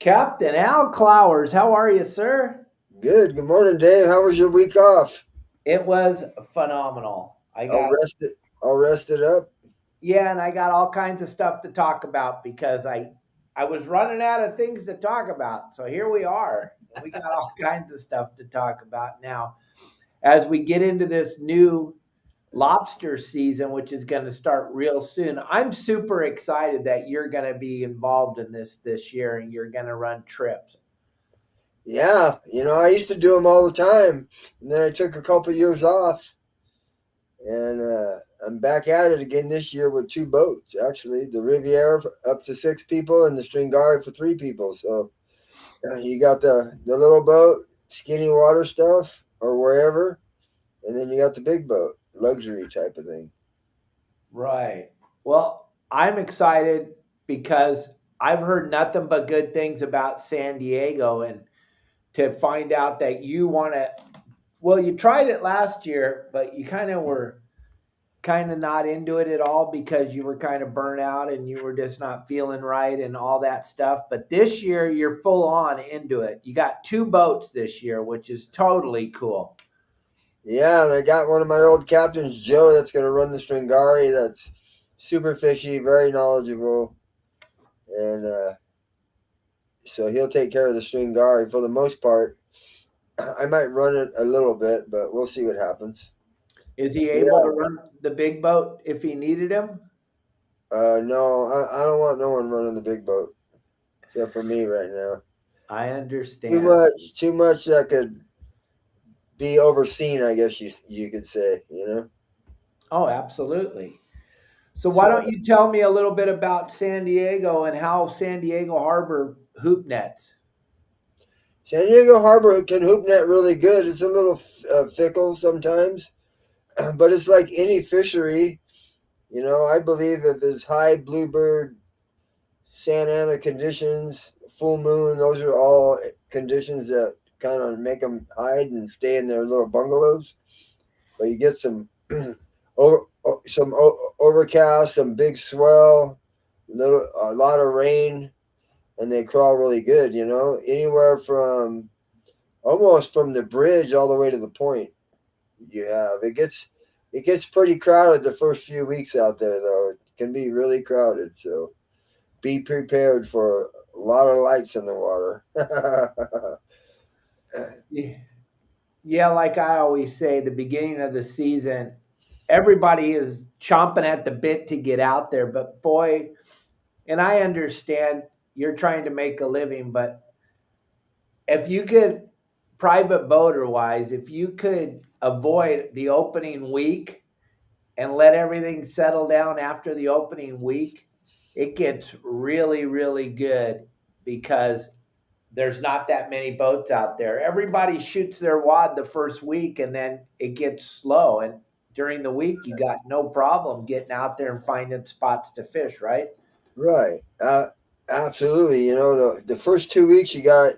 Captain Al Clowers, how are you, sir? Good. Good morning, Dave. How was your week off? It was phenomenal. I All got rested. All rested up. yeah, and I got all kinds of stuff to talk about because I was running out of things to talk about. So here we are. And we got all kinds of stuff to talk about now as we get into this new lobster season, which is going to start real soon. I'm super excited that you're going to be involved in this year and you're going to run trips. Yeah, I used to do them all the time, and then I took a couple years off, and I'm back at it again this year with two boats. Actually, the Riviera for up to 6 people, and the Stringari for 3 people. So you got the little boat, skinny water stuff, or wherever, and then you got the big boat, luxury type of thing. Right. Well, I'm excited because I've heard nothing but good things about San Diego and to find out that you want to, well, you tried it last year, but you kind of were kind of not into it at all because you were kind of burnt out and you were just not feeling right and all that stuff. But this year you're full on into it. You got two boats this year, which is totally cool. Yeah, and I got one of my old captains, Joe, that's going to run the Stringari. That's super fishy, very knowledgeable, and so he'll take care of the Stringari for the most part. I might run it a little bit, but we'll see what happens. Is he able Yeah, to run the big boat if he needed him? no, I don't want no one running the big boat except for me right now. I Too understand. much, too much that could be overseen. I guess you could say, Oh, absolutely. So why So don't you tell me a little bit about San Diego and how San Diego Harbor hoop nets? San Diego Harbor can hoop net really good. It's a little fickle sometimes, but it's like any fishery. I believe if it's high bluebird, Santa Ana conditions, full moon, those are all conditions that kind of make them hide and stay in their little bungalows. But you get overcast, some big swell, a lot of rain, and they crawl really good. Anywhere from almost from the bridge all the way to the point. You have it gets pretty crowded the first few weeks out there, though. It can be really crowded, so be prepared for a lot of lights in the water. Yeah, yeah, like I always say, the beginning of the season, everybody is chomping at the bit to get out there. But boy, and I understand you're trying to make a living, but if you could, private boater wise, if you could avoid the opening week and let everything settle down after the opening week, it gets really, really good because there's not that many boats out there. Everybody shoots their wad the first week and then it gets slow. And during the week, you got no problem getting out there and finding spots to fish, right? Right. Absolutely. The first 2 weeks you got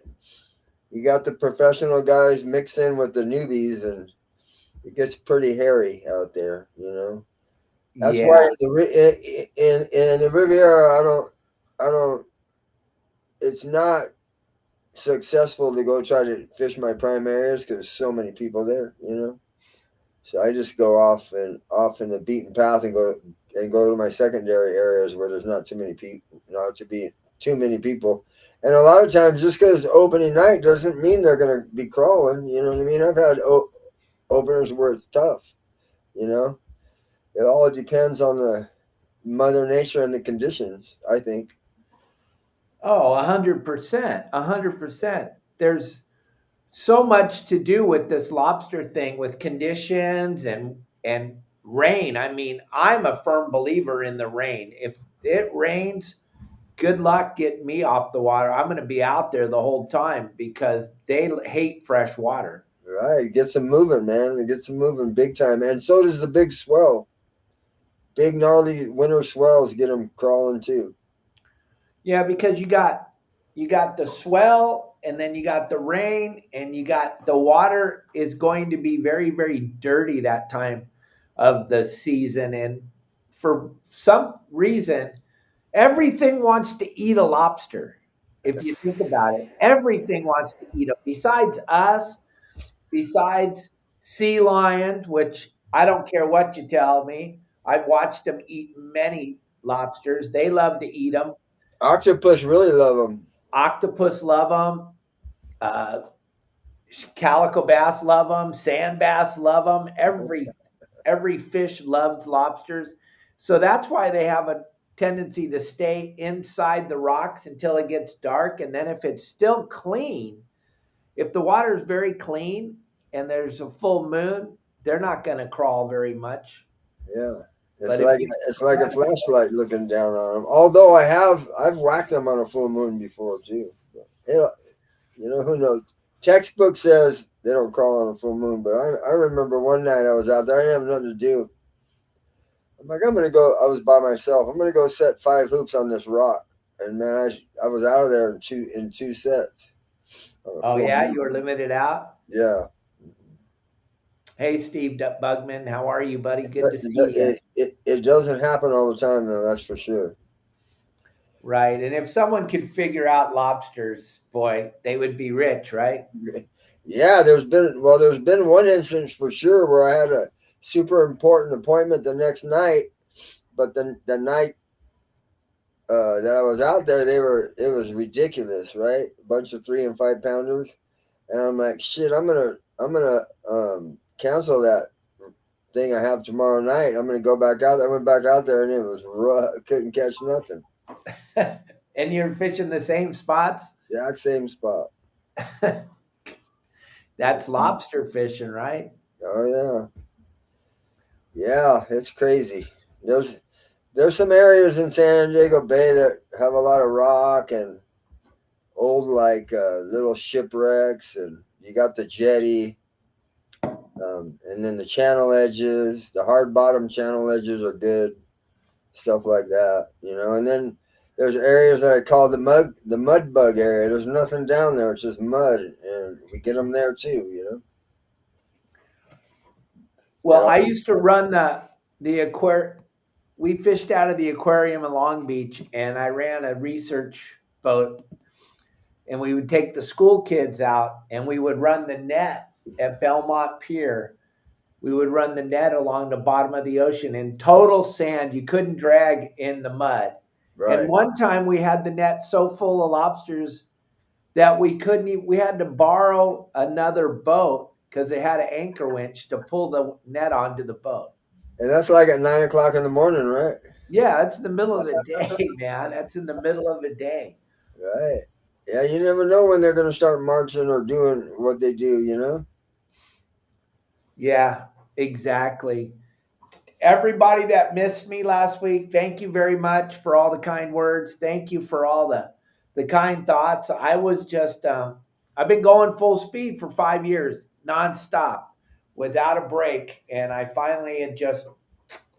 the professional guys mixed in with the newbies, and it gets pretty hairy out there. That's Yeah. why in the Riviera, I don't. It's not successful to go try to fish my prime areas because there's so many people there. So I just go off in the beaten path and go to my secondary areas where there's not too many people, not to be too many people. And a lot of times, just because opening night doesn't mean they're going to be crawling. You know what I mean? I've had openers where it's tough. You know, it all depends on the Mother Nature and the conditions, I think. Oh, 100%. 100%. There's so much to do with this lobster thing with conditions and rain. I mean, I'm a firm believer in the rain. If it rains, good luck getting me off the water. I'm going to be out there the whole time because they hate fresh water. Right, it gets them moving, man. It gets them moving big time, and so does the big swell. Big gnarly winter swells get them crawling too. Yeah, because you got the swell and then you got the rain and you got the water is going to be very very dirty that time of the season, and for some reason everything wants to eat a lobster. If you think about it, everything wants to eat them. Besides us, besides sea lions, which I don't care what you tell me, I've watched them eat many lobsters. They love to eat them. Octopus really love them. Octopus love them. Uh, Calico bass love them. Sand bass love them. Every fish loves lobsters. So that's why they have a tendency to stay inside the rocks until it gets dark. And then if it's still clean, if the water is very clean and there's a full moon, they're not going to crawl very much. Yeah. It's But if like you it's like a flashlight looking down on them. Although I've whacked them on a full moon before too. But, who knows? Textbook says they don't crawl on a full moon, but I remember one night I was out there. I didn't have nothing to do. I'm like, I'm gonna go. I was by myself. I'm gonna go set 5 hoops on this rock, and man, I was out of there in two sets. oh yeah, you were limited out. Yeah. Hey, Steve Bugman, how are you, buddy? Good But to see you. it doesn't happen all the time, though. That's for sure. Right. And if someone could figure out lobsters, boy, they would be rich, right? Yeah, there's been one instance for sure where I had a super important appointment the next night, but the night that I was out there, it was ridiculous, right? A bunch of 3 and 5 pounders, and I'm like, shit, I'm gonna cancel that thing I have tomorrow night. I'm gonna go back out. I went back out there, and it was rough. Couldn't catch nothing. And you're fishing the same spots? Exact same spot. That's lobster fishing, right? Oh yeah, it's crazy. There's some areas in San Diego Bay that have a lot of rock and old little shipwrecks, and you got the jetty, and then the channel edges, the hard bottom channel edges are good, stuff like that, And then there's areas that I call the mud bug area. There's nothing down there; it's just mud, and we get them there too. Well, I used to run the aquarium. We fished out of the aquarium in Long Beach, and I ran a research boat, and we would take the school kids out, and we would run the net at Belmont Pier. We would run the net along the bottom of the ocean in total sand. You couldn't drag in the mud. Right. And one time we had the net so full of lobsters that we couldn't even, we had to borrow another boat because it had an anchor winch to pull the net onto the boat. And that's like at 9 o'clock in the morning, right? Yeah, that's in the middle of the day, man. That's in the middle of the day. Right. Yeah, you never know when they're going to start marching or doing what they do. Yeah, exactly. Everybody that missed me last week, thank you very much for all the kind words. Thank you for all the kind thoughts. I was just, I've been going full speed for 5 years, nonstop, without a break. And I finally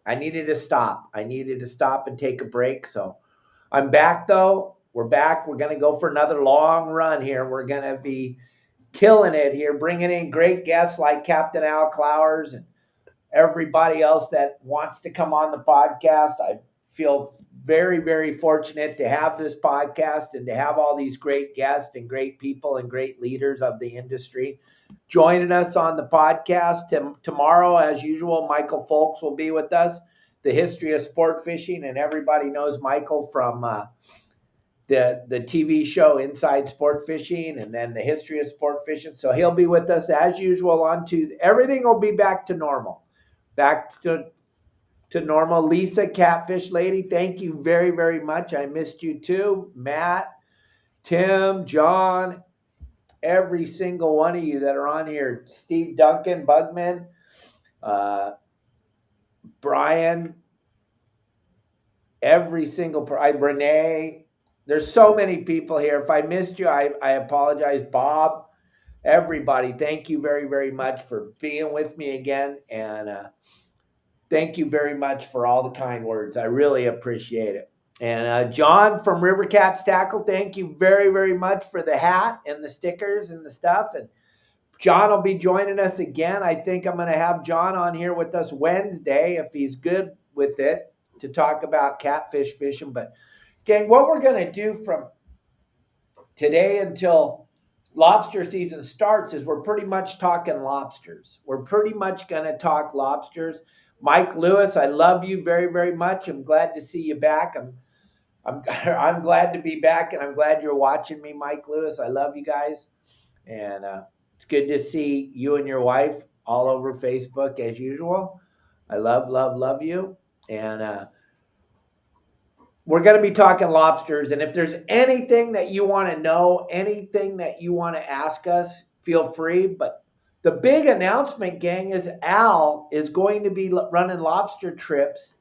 I needed to stop. I needed to stop and take a break. So I'm back, though. We're back. We're going to go for another long run here. We're going to be killing it here, bringing in great guests like Captain Al Clowers and everybody else that wants to come on the podcast. I feel very, very fortunate to have this podcast and to have all these great guests and great people and great leaders of the industry joining us on the podcast. Tomorrow, as usual, Michael Folks will be with us, the history of sport fishing, and everybody knows Michael from the TV show Inside Sport Fishing and then the history of sport fishing. So he'll be with us as usual on Tuesday. Everything will be back to normal. Back to normal. Lisa, Catfish Lady, thank you very, very much. I missed you too. Matt, Tim, John, every single one of you that are on here. Steve Duncan, Bugman, Brian, every single Renee. There's so many people here. If I missed you, I apologize. Bob, everybody, thank you very, very much for being with me again. And thank you very much for all the kind words. I really appreciate it. And John from River Cats Tackle, thank you very, very much for the hat and the stickers and the stuff. And John will be joining us again. I think I'm going to have John on here with us Wednesday, if he's good with it, to talk about catfish fishing. But gang, what we're going to do today until lobster season starts is we're pretty much talking lobsters. We're pretty much going to talk lobsters. Mike Lewis, I love you very, very much. I'm glad to see you back. I'm I'm glad to be back, and I'm glad you're watching me, Mike Lewis. I love you guys, and it's good to see you and your wife all over Facebook as usual. I love, love, love you, and we're going to be talking lobsters. And if there's anything that you want to know, anything that you want to ask us, feel free. But the big announcement, gang, is Al is going to be running lobster trips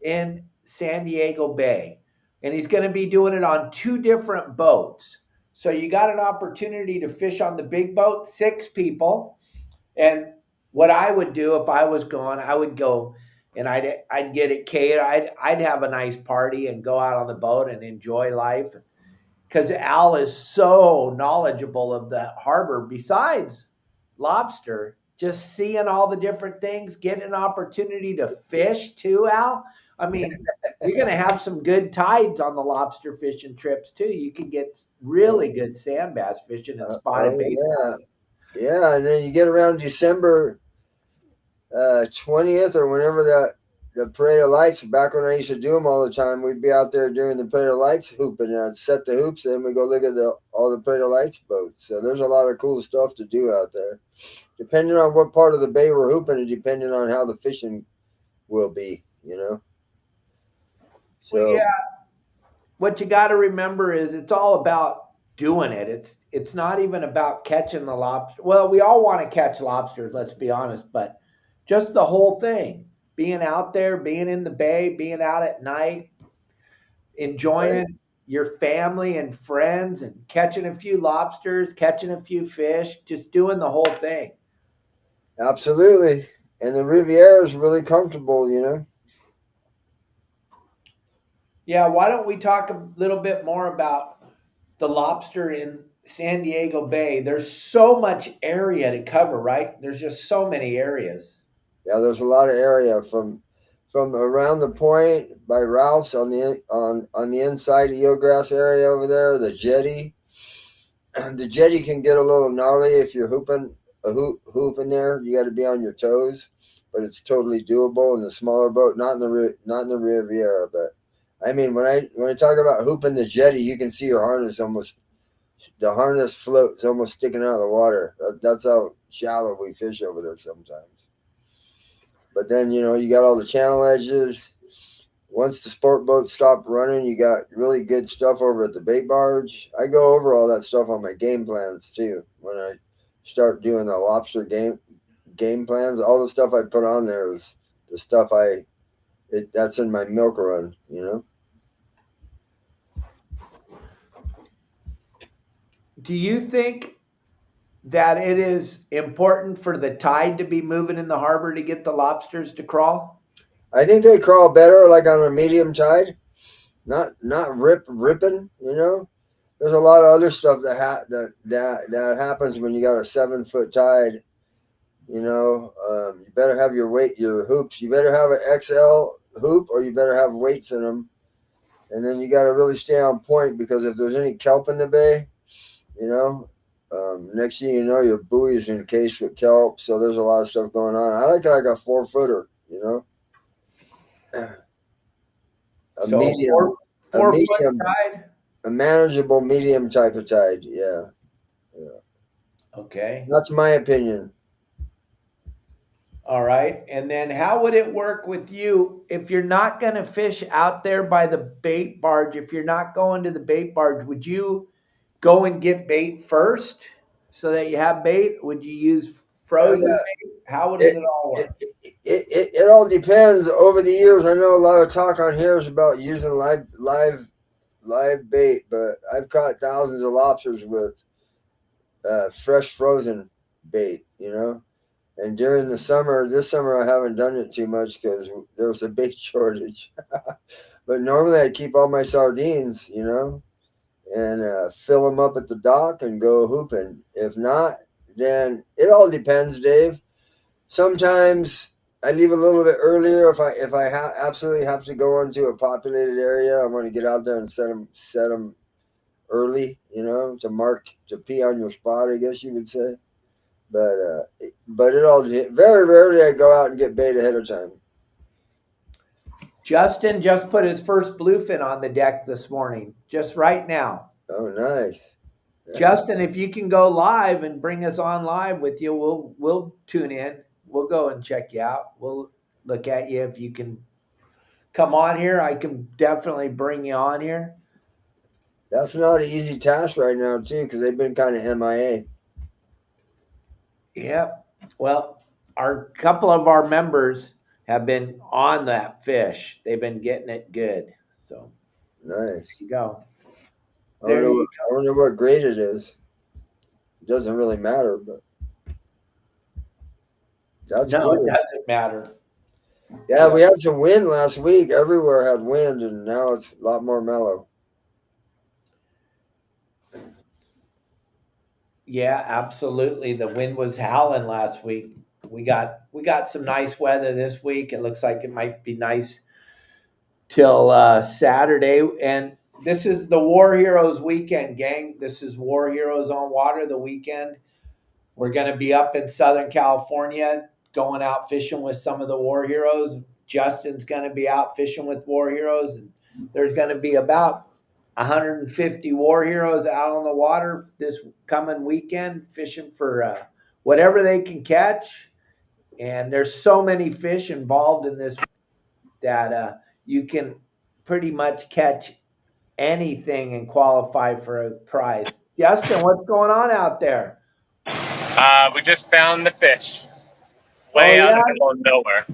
in San Diego Bay. And he's going to be doing it on 2 different boats. So you got an opportunity to fish on the big boat, 6 people. And what I would do if I was going, I would go and I'd get it catered. I'd have a nice party and go out on the boat and enjoy life. Because Al is so knowledgeable of the harbor. Besides lobster, just seeing all the different things, getting an opportunity to fish too, Al. I mean, you're going to have some good tides on the lobster fishing trips too. You can get really good sand bass fishing and spotted bait. Yeah. Yeah, and then you get around December 20th or whenever the Parade of Lights, back when I used to do them all the time, we'd be out there during the Parade of Lights hooping, and I'd set the hoops, and we go look at all the Parade of Lights boats. So there's a lot of cool stuff to do out there, depending on what part of the bay we're hooping, and depending on how the fishing will be, you know. So Well, yeah, what you got to remember is it's all about doing it. It's not even about catching the lobster. Well, we all want to catch lobsters, let's be honest, but just the whole thing, being out there, being in the bay, being out at night, enjoying right. your family and friends and catching a few lobsters, catching a few fish, just doing the whole thing. Absolutely, and the Riviera is really comfortable, you know. Yeah, why don't we talk a little bit more about the lobster in San Diego Bay? There's so much area to cover, right? There's just so many areas. Yeah, there's a lot of area from around the point by Ralph's on the inside of Eelgrass area over there. The jetty, the jetty can get a little gnarly if you're hooping hoop in there. You got to be on your toes, but it's totally doable in the smaller boat. Not in the Riviera, but I mean when I talk about hooping the jetty, you can see your harness almost. The harness floats almost sticking out of the water. That's how shallow we fish over there sometimes. But then you got all the channel edges. Once the sport boats stop running, you got really good stuff over at the bait barge. I go over all that stuff on my game plans too. When I start doing the lobster game plans, all the stuff I put on there is the stuff that's in my milk run. Do you think that it is important for the tide to be moving in the harbor to get the lobsters to crawl? I think they crawl better like on a medium tide, not ripping. There's a lot of other stuff that happens when you got a 7 foot tide. You better have your hoops. You better have an XL hoop, or you better have weights in them. And then you got to really stay on point, because if there's any kelp in the bay, next thing you know, your buoy is encased with kelp. So there's a lot of stuff going on. I like a 4 footer. A So medium, a 4 foot medium, tide. a manageable medium type of tide. Yeah, yeah. Okay. That's my opinion. All right. And then how would it work with you if you're not going to fish out there by the bait barge? If you're not going to the bait barge, would you go and get bait first so that you have bait? Would you use frozen Uh, bait? How would it, it all it, work? it all depends. Over the years, I know a lot of talk on here is about using live bait, but I've caught thousands of lobsters with fresh frozen bait. And during the summer, this summer I haven't done it too much because there was a bait shortage. But normally I keep all my sardines, and fill them up at the dock and go hooping. If not, then it all depends, Dave. Sometimes I leave a little bit earlier if I absolutely have to go into a populated area. I want to get out there and set them early, to pee on your spot, I guess you would say. But it all very rarely I go out and get bait ahead of time. Justin just put his first bluefin on the deck this morning, just right now. Oh, nice. Justin, if you can go live and bring us on live with you, we'll tune in. We'll go and check you out. We'll look at you if you can come on here. I can definitely bring you on here. That's not an easy task right now, too, because they've been kind of MIA. Yep. Well, our couple of our members have been on that fish. They've been getting it good. So Nice. there you go. I don't know what grade it is. It doesn't really matter, but that's no, cool. it doesn't matter. Yeah, we had some wind last week. Everywhere had wind, and now it's a lot more mellow. Yeah, absolutely. The wind was howling last week. We got some nice weather this week. It looks like it might be nice till Saturday. And this is the War Heroes weekend, gang. This is War Heroes on Water the weekend. We're going to be up in Southern California going out fishing with some of the War Heroes. Justin's going to be out fishing with War Heroes. And there's going to be about 150 War Heroes out on the water this coming weekend fishing for whatever they can catch. And there's so many fish involved in this that you can pretty much catch anything and qualify for a prize. Justin, what's going on out there? We just found the fish way out in the middle of nowhere.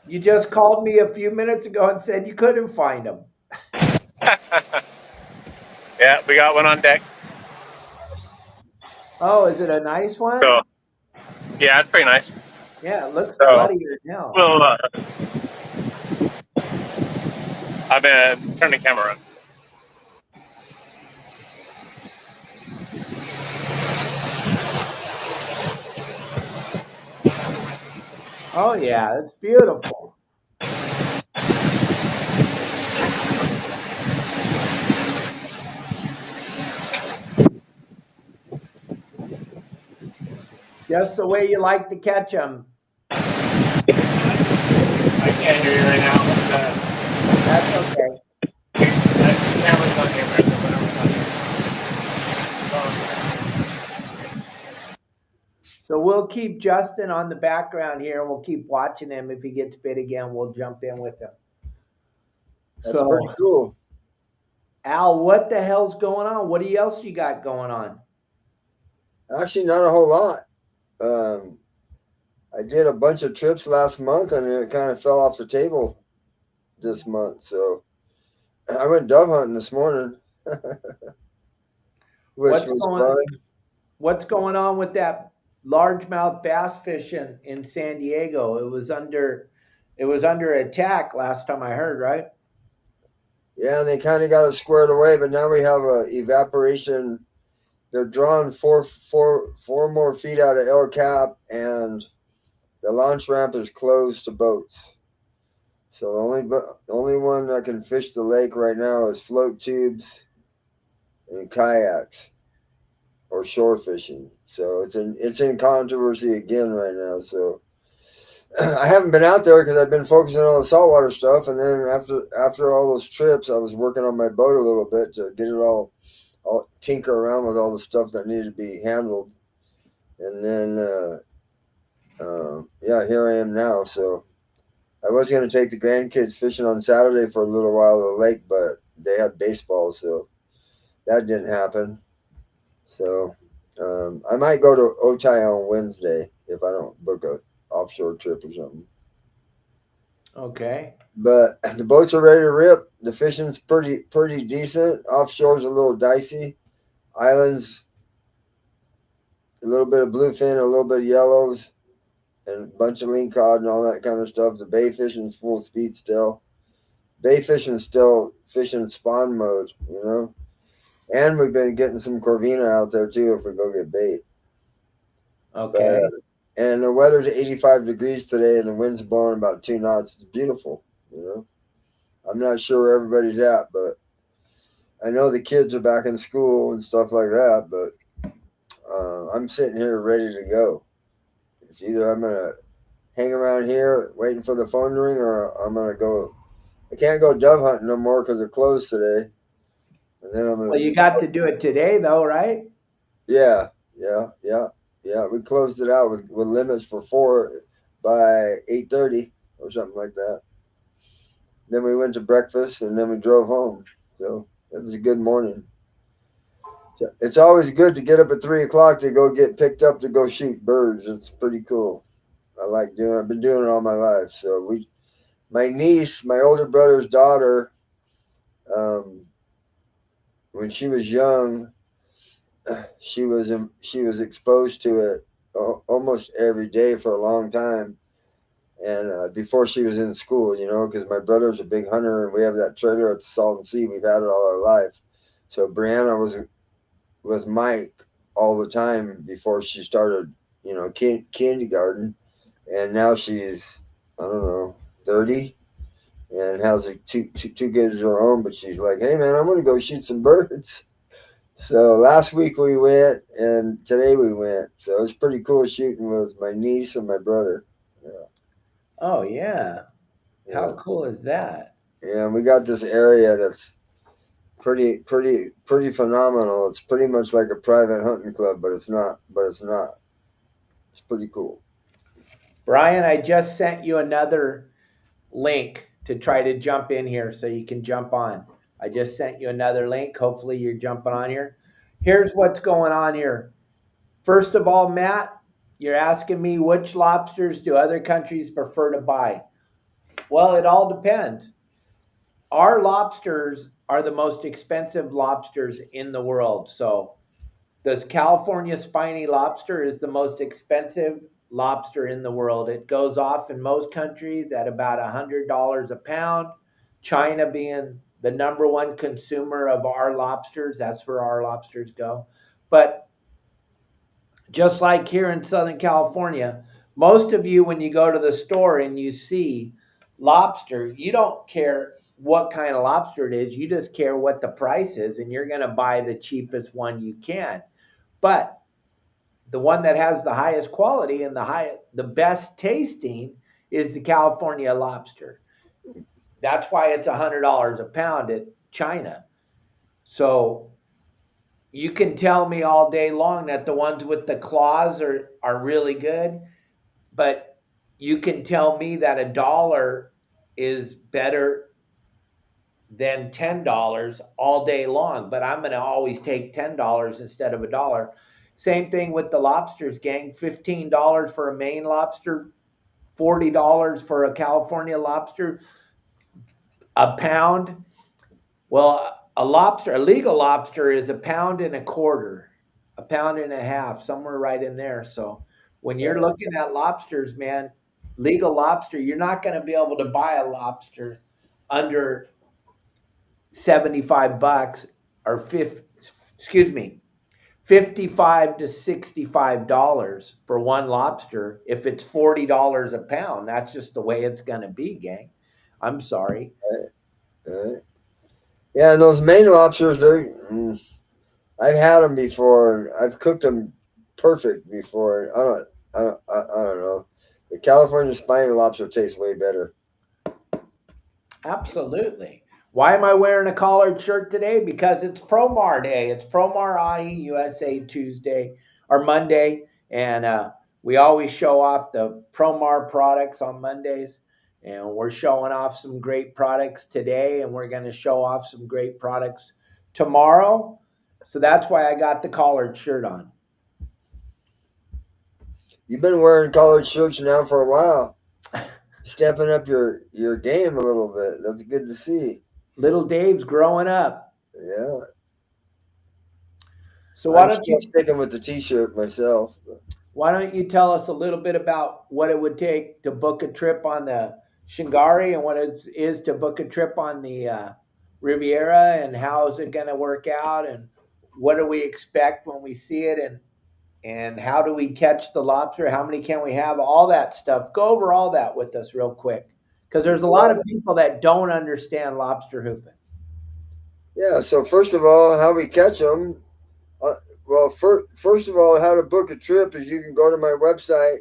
You just called me a few minutes ago and said you couldn't find them. Yeah, we got one on deck. Oh, is it a nice one? So, yeah, it's pretty nice. Yeah, it looks bloodier now. Well, I'm going to turn the camera on. Oh, yeah, it's beautiful. Just the way you like to catch them. I can't hear you right now. That's okay. The camera's on here. So we'll keep Justin on the background here, and we'll keep watching him. If he gets bit again, we'll jump in with him. That's pretty cool. Al, what the hell's going on? What else you got going on? Actually, not a whole lot. I did a bunch of trips last month, and it kind of fell off the table this month. So I went dove hunting this morning, which was fun. What's going on with that largemouth bass fishing in San Diego? It was under attack last time I heard, right? Yeah, and they kind of got it squared away, but now we have a evaporation. They're drawing four more feet out of Capt, and the launch ramp is closed to boats. So the only one that can fish the lake right now is float tubes and kayaks or shore fishing. So it's in controversy again right now. So I haven't been out there because I've been focusing on the saltwater stuff, and then after all those trips, I was working on my boat a little bit to get it all tinker around with all the stuff that needed to be handled, and then here I am now. So I was going to take the grandkids fishing on Saturday for a little while at the lake, but they had baseball, so that didn't happen. So I might go to Otay on Wednesday if I don't book a offshore trip or something. Okay. But the boats are ready to rip. The fishing's pretty decent. Offshore's a little dicey. Islands, a little bit of bluefin, a little bit of yellows, and a bunch of lingcod and all that kind of stuff. The bay fishing's full speed still. Bay fishing's still fishing spawn mode, And we've been getting some corvina out there too if we go get bait. Okay. And the weather's 85 degrees today, and the wind's blowing about 2 knots. It's beautiful, I'm not sure where everybody's at, but I know the kids are back in school and stuff like that, but I'm sitting here ready to go. It's either I'm gonna hang around here waiting for the phone to ring, or I'm gonna go. I can't go dove hunting no more because they're closed today. And then I'm Well, gonna. you got to do it today, though, right? Yeah, yeah. We closed it out with limits for 4 by 8:30 or something like that. Then we went to breakfast and then we drove home. So it was a good morning. So it's always good to get up at 3 o'clock to go get picked up to go shoot birds. It's pretty cool. I like doing. I've been doing it all my life. So my niece, my older brother's daughter, um, when she was young, she was exposed to it almost every day for a long time. And before she was in school, because my brother's a big hunter and we have that trailer at the Salton Sea. We've had it all our life. So Brianna was with Mike all the time before she started, kindergarten. And now she's, I don't know, 30 and has like two kids of her own. But she's like, hey, man, I'm going to go shoot some birds. So last week we went and today we went. So it was pretty cool shooting with my niece and my brother. Yeah. Oh, yeah. How Yeah. cool is that? Yeah, and we got this area that's pretty phenomenal. It's pretty much like a private hunting club, but it's not. It's pretty cool. Brian, I just sent you another link to try to jump in here so you can jump on. I just sent you another link. Hopefully, you're jumping on here. Here's what's going on here. First of all, Matt, you're asking me which lobsters do other countries prefer to buy? Well, it all depends. Our lobsters are the most expensive lobsters in the world. So, the California spiny lobster is the most expensive lobster in the world. It goes off in most countries at about $100 a pound. China being the number one consumer of our lobsters, that's where our lobsters go. But just like here in Southern California, most of you, when you go to the store and you see lobster, you don't care what kind of lobster it is. You just care what the price is, and you're going to buy the cheapest one you can. But the one that has the highest quality and the best tasting is the California lobster. That's why it's $100 a pound at China. So you can tell me all day long that the ones with the claws are really good, but you can tell me that a dollar is better than $10 all day long, but I'm going to always take $10 instead of a dollar. Same thing with the lobsters, gang. $15 for a Maine lobster, $40 for a California lobster, a pound. Well, a legal lobster is a pound and a quarter, a pound and a half, somewhere right in there. So when you're Right. looking at lobsters, man, legal lobster, you're not going to be able to buy a lobster under 75 bucks or 50, excuse me, 55 to $65 for one lobster. If it's $40 a pound, that's just the way it's going to be, gang. I'm sorry. Right. Right. Yeah, and those Maine lobsters, I've had them before. I've cooked them perfect before. I don't know. The California spiny lobster tastes way better. Absolutely. Why am I wearing a collared shirt today? Because it's Promar Day. It's Promar Ahi USA Tuesday or Monday. And we always show off the Promar products on Mondays. And we're showing off some great products today. And we're going to show off some great products tomorrow. So that's why I got the collared shirt on. You've been wearing collared shirts now for a while, stepping up your game a little bit. That's good to see. Little Dave's growing up. Yeah, So I'm still sticking with the t-shirt myself. But why don't you tell us a little bit about what it would take to book a trip on the Shingari and what it is to book a trip on the Riviera, and how is it going to work out, and what do we expect when we see it, and how do we catch the lobster? How many can we have? All that stuff. Go over all that with us real quick, because there's a lot well, of people that don't understand lobster hooping. Yeah. So first of all, how we catch them? Uh, well, first of all, how to book a trip is you can go to my website,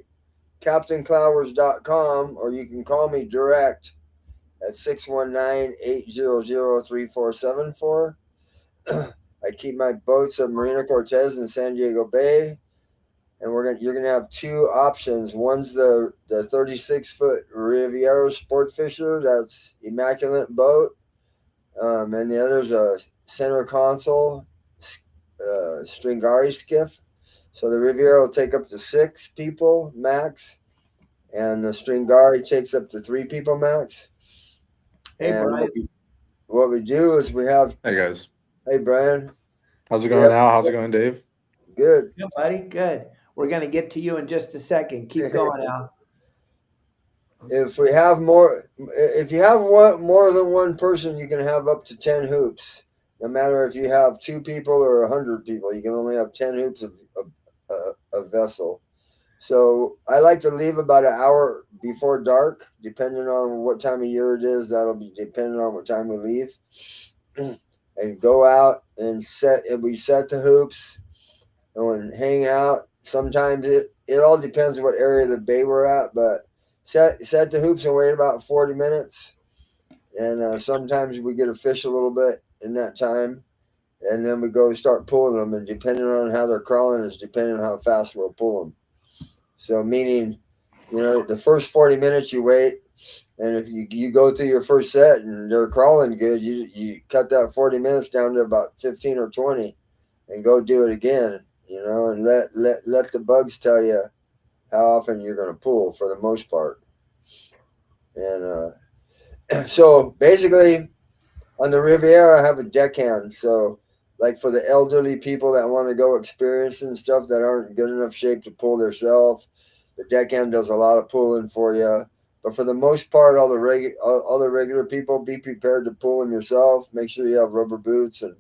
CaptainClowers.com, or you can call me direct at 619-800-3474. I keep my boats at Marina Cortez in San Diego Bay, and you're gonna have two options. One's the 36-foot Riviera Sport Fisher, that's immaculate boat, and the other's a center console Stringari skiff. So the Riviera will take up to 6 people max, and the Stringari takes up to 3 people max. Hey, And Brian. what we do is we have, Hey guys, hey Brian, how's it we going, have Al? How's it going, Dave? good. Yeah, buddy. Good. We're going to get to you in just a second. Keep going, Al. If we have more, if you have more than one person, you can have up to 10 hoops. No matter if you have 2 people or 100 people, you can only have 10 hoops of a vessel. So I like to leave about an hour before dark, depending on what time of year it is. That'll be depending on what time we leave, and go out and set. And we set the hoops and hang out. Sometimes it all depends what area of the bay we're at, but set the hoops and wait about 40 minutes. And sometimes we get a fish a little bit in that time, and then we go start pulling them. And depending on how they're crawling is depending on how fast we'll pull them. So meaning, the first 40 minutes you wait, and if you go through your first set and they're crawling good, you cut that 40 minutes down to about 15 or 20, and go do it again. And let the bugs tell you how often you're going to pull for the most part. And so basically, on the Riviera, I have a deckhand. So, like for the elderly people that want to go experience and stuff that aren't good enough shape to pull themselves, the deckhand does a lot of pulling for you. But for the most part, all the regular people, be prepared to pull them yourself. Make sure you have rubber boots and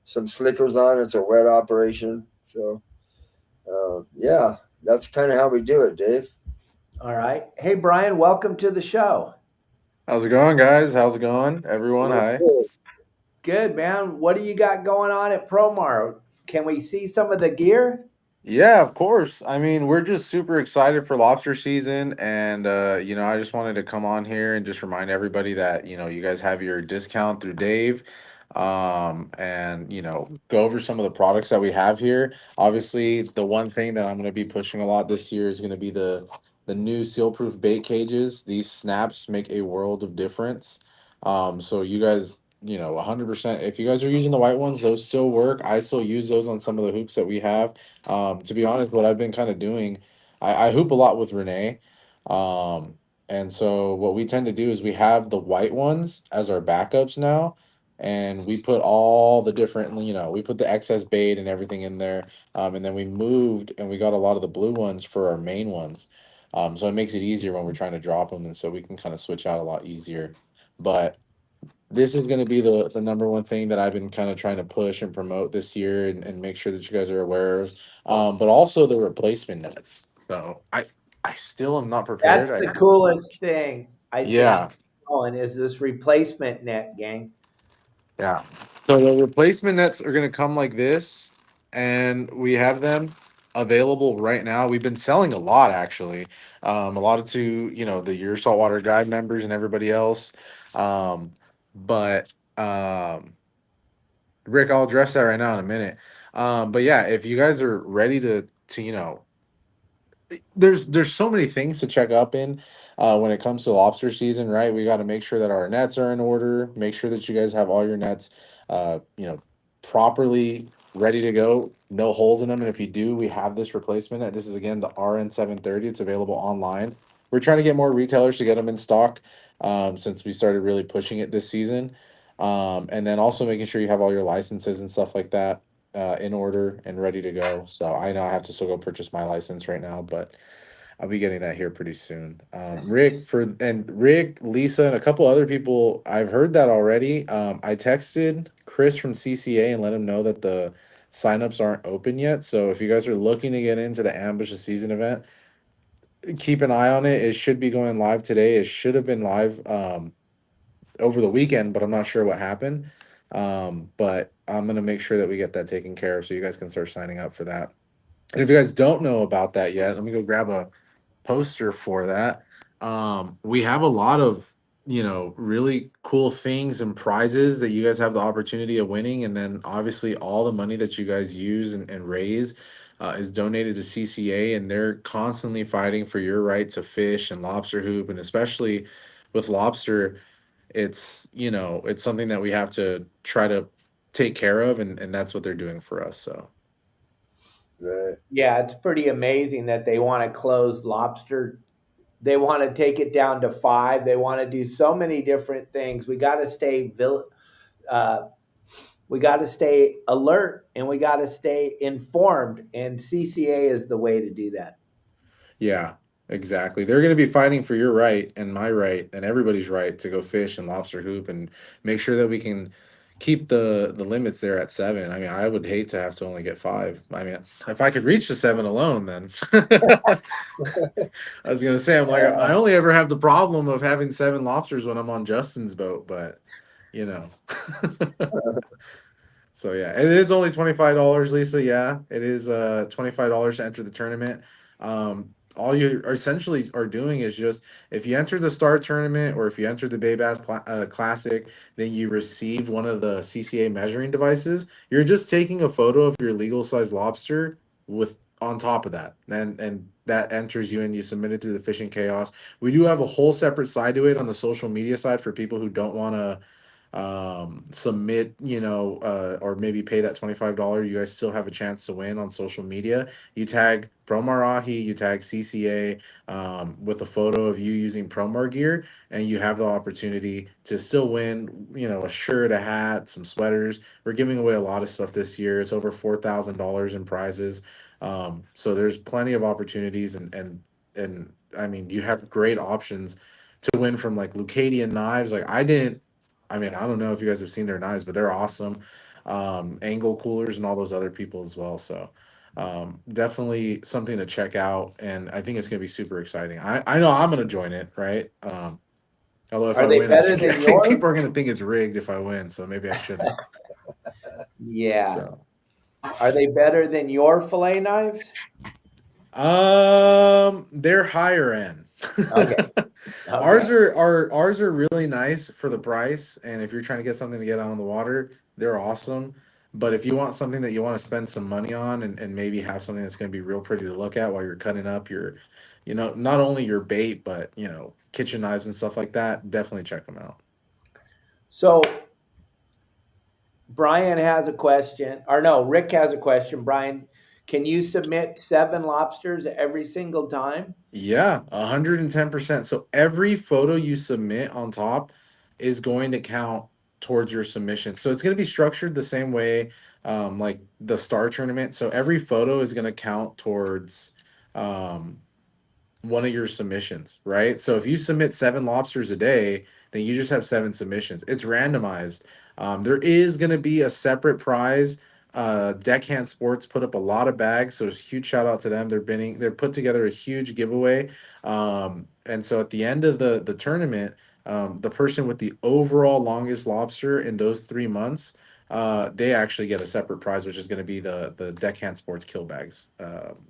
some slickers on. It's a wet operation. So, yeah, that's kind of how we do it, Dave. All right. Hey, Brian, welcome to the show. How's it going, guys? How's it going, everyone? Hi. Good, man. What do you got going on at Promar? Can we see some of the gear? Yeah, of course. I mean, we're just super excited for lobster season, and I just wanted to come on here and just remind everybody that you guys have your discount through Dave, and go over some of the products that we have here. Obviously, the one thing that I'm going to be pushing a lot this year is going to be the new seal-proof bait cages. These snaps make a world of difference. So you guys. 100%. If you guys are using the white ones, those still work. I still use those on some of the hoops that we have. To be honest, what I've been kind of doing, I hoop a lot with Renee. Um, and so what we tend to do is we have the white ones as our backups now. And we put all the different, we put the excess bait and everything in there. And then we moved and we got a lot of the blue ones for our main ones. So it makes it easier when we're trying to drop them. And so we can kind of switch out a lot easier. But this is going to be the number one thing that I've been kind of trying to push and promote this year and make sure that you guys are aware of. But also the replacement nets. So I still am not prepared. That's the coolest thing, I think, Yeah. Colin, is this replacement net, gang. Yeah. So the replacement nets are going to come like this, and we have them available right now. We've been selling a lot, actually. A lot of to the Your Saltwater Guide members and everybody else. But Rick, I'll address that right now in a minute. But yeah, if you guys are ready to there's so many things to check up in when it comes to lobster season, right? We got to make sure that our nets are in order, make sure that you guys have all your nets uh you know properly ready to go, no holes in them. And if you do, we have this replacement net. This is again the RN730. It's available online. We're trying to get more retailers to get them in stock, since we started really pushing it this season. And then also making sure you have all your licenses and stuff like that in order and ready to go. So I know I have to still go purchase my license right now, but I'll be getting that here pretty soon. Rick, Lisa, and a couple other people, I've heard that already. I texted Chris from CCA and let him know that the signups aren't open yet. So if you guys are looking to get into the Ambush the Season event, keep an eye on it. It should be going live today. It should have been live over the weekend, but I'm not sure what happened. But I'm gonna make sure that we get that taken care of so you guys can start signing up for that. And if you guys don't know about that yet, let me go grab a poster for that. We have a lot of, really cool things and prizes that you guys have the opportunity of winning. And then obviously all the money that you guys use and raise is donated to CCA, and they're constantly fighting for your right to fish and lobster hoop. And especially with lobster, it's something that we have to try to take care of, and that's what they're doing for us. So Right. Yeah, it's pretty amazing that they want to close lobster. They want to take it down to 5. They want to do so many different things. Uh, we got to stay alert, and we got to stay informed. And CCA is the way to do that. yeah, exactly. They're going to be fighting for your right and my right and everybody's right to go fish and lobster hoop and make sure that we can keep the limits there at 7. I mean, I would hate to have to only get 5. I mean, if I could reach the 7 alone, then I was going to say, I'm like, I only ever have the problem of having 7 lobsters when I'm on Justin's boat, but you know. So yeah, and it is only $25, Lisa. Yeah, it is $25 to enter the tournament. All you are essentially are doing is just, if you enter the Star Tournament or if you enter the Bay Bass Classic, then you receive one of the CCA measuring devices. You're just taking a photo of your legal size lobster with on top of that, and that enters you and you submit it through the Fishing Chaos. We do have a whole separate side to it on the social media side for people who don't want to submit, or maybe pay that $25. You guys still have a chance to win on social media. You tag Promar Ahi, you tag CCA, with a photo of you using Promar gear, and you have the opportunity to still win, a shirt, a hat, some sweaters. We're giving away a lot of stuff this year. It's over $4,000 in prizes. So there's plenty of opportunities, and I mean, you have great options to win from, like, Lucadian knives. Like, I mean, I don't know if you guys have seen their knives, but they're awesome. Angle coolers and all those other people as well. So definitely something to check out, and I think it's gonna be super exciting. I know I'm gonna join it, right? Although if Are I they win, I better think, I than think yours? people are gonna think it's rigged if I win, so maybe I shouldn't. Yeah. So Are they better than your fillet knives? they're higher end. Okay. Ours Okay. are really nice for the price, and if you're trying to get something to get out on the water, they're awesome. But if you want something that you want to spend some money on, and maybe have something that's going to be real pretty to look at while you're cutting up your, not only your bait, but kitchen knives and stuff like that, definitely check them out. So Brian has a question, or no, Rick has a question. Brian, can you submit 7 lobsters every single time? Yeah, 110%. So every photo you submit on top is going to count towards your submission. So it's going to be structured the same way, like the Star Tournament. So every photo is going to count towards um, one of your submissions, right? So if you submit 7 lobsters a day, then you just have 7 submissions. It's randomized. There is going to be a separate prize. Deckhand Sports put up a lot of bags, so it's a huge shout out to them. They're put together a huge giveaway. And so at the end of the tournament, the person with the overall longest lobster in those 3 months, they actually get a separate prize, which is going to be the Deckhand Sports kill bags,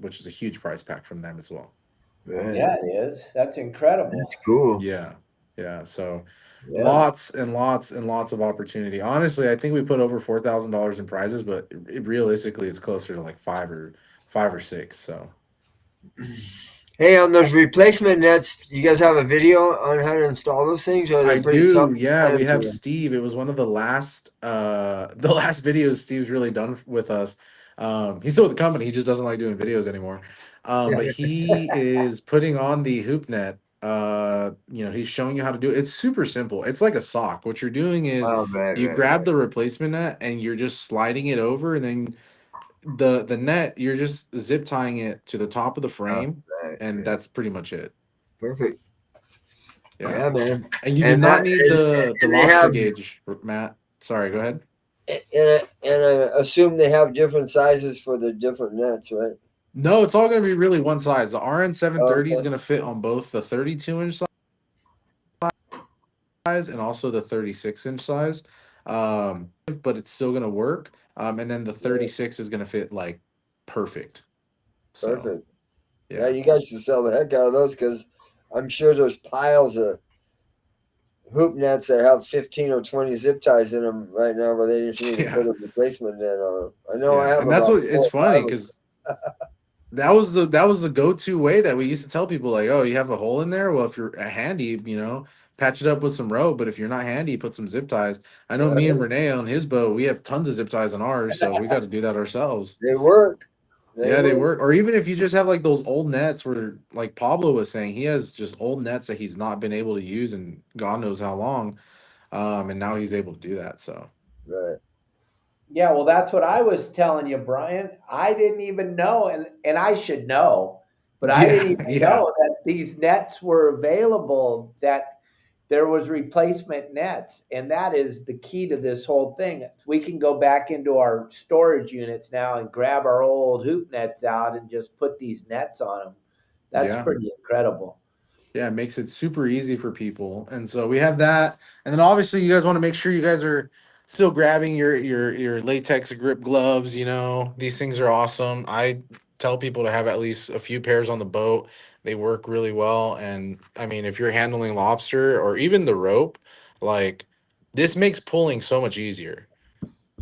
which is a huge prize pack from them as well. Right. Yeah, it is. That's incredible. That's cool. Yeah. Yeah. So Yeah. lots and lots and lots of opportunity. Honestly, I think we put over $4,000 in prizes, but realistically, it's closer to like 5 or 6. So Hey, on those replacement nets, you guys have a video on how to install those things, or are they I pretty do. Yeah, we have self-explanatory? Steve. It was one of the last the last videos Steve's really done with us. He's still with the company. He just doesn't like doing videos anymore. But he is putting on the hoop net. He's showing you how to do it. It's super simple. It's like a sock. What you're doing is Oh, right, you right, grab right. the replacement net and you're just sliding it over, and then the net, you're just zip tying it to the top of the Oh, frame, right, and right. that's pretty much it. Perfect. Yeah. Yeah, man. And you do And not that, need the and they lobster have, gauge, Matt. Sorry, go ahead. and I assume they have different sizes for the different nets, right? No, it's all going to be really one size. The RN 730 is Okay. going to fit on both the 32-inch size and also the 36-inch size. but it's still gonna work. And then the Yeah, 36 is gonna fit like perfect. So perfect. Yeah, yeah. you guys should sell the heck out of those because I'm sure there's piles of hoop nets that have 15 or 20 zip ties in them right now, where they just need to put Yeah. a replacement net on them. I know I Yeah. have And that's about what four it's or funny five of because that was the go-to way that we used to tell people, like, oh, you have a hole in there, well, if you're handy, patch it up with some rope, but if you're not handy, put some zip ties. I know me and them. Renee on his boat, we have tons of zip ties on ours, so we got to do that ourselves. They work. They Yeah, they work. work. Or even if you just have like those old nets where, like Pablo was saying, he has just old nets that he's not been able to use in God knows how long, and now he's able to do that. So Right. Yeah, well, that's what I was telling you, Brian. I didn't even know, and I should know, but I didn't yeah, even yeah, know that these nets were available, that there was replacement nets, and that is the key to this whole thing. We can go back into our storage units now and grab our old hoop nets out and just put these nets on them. That's yeah. pretty incredible. Yeah, it makes it super easy for people. And so we have that. And then obviously you guys want to make sure you guys are still grabbing your latex grip gloves, These things are awesome. I tell people to have at least a few pairs on the boat. They work really well. And I mean, if you're handling lobster or even the rope, like this makes pulling so much easier.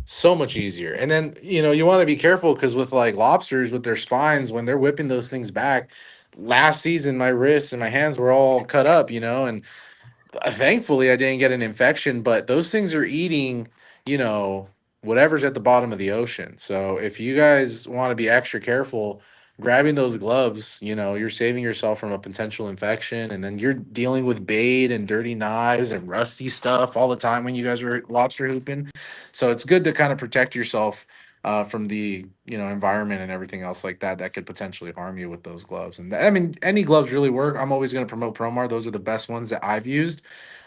So much easier. And then, you want to be careful because with like lobsters with their spines, when they're whipping those things back, last season my wrists and my hands were all cut up, and thankfully I didn't get an infection, but those things are eating, you know, whatever's at the bottom of the ocean. So if you guys want to be extra careful, grabbing those gloves, you're saving yourself from a potential infection. And then you're dealing with bait and dirty knives and rusty stuff all the time when you guys are lobster hooping. So it's good to kind of protect yourself from the environment and everything else like that that could potentially harm you with those gloves. And I mean, any gloves really work. I'm always going to promote Promar. Those are the best ones that I've used.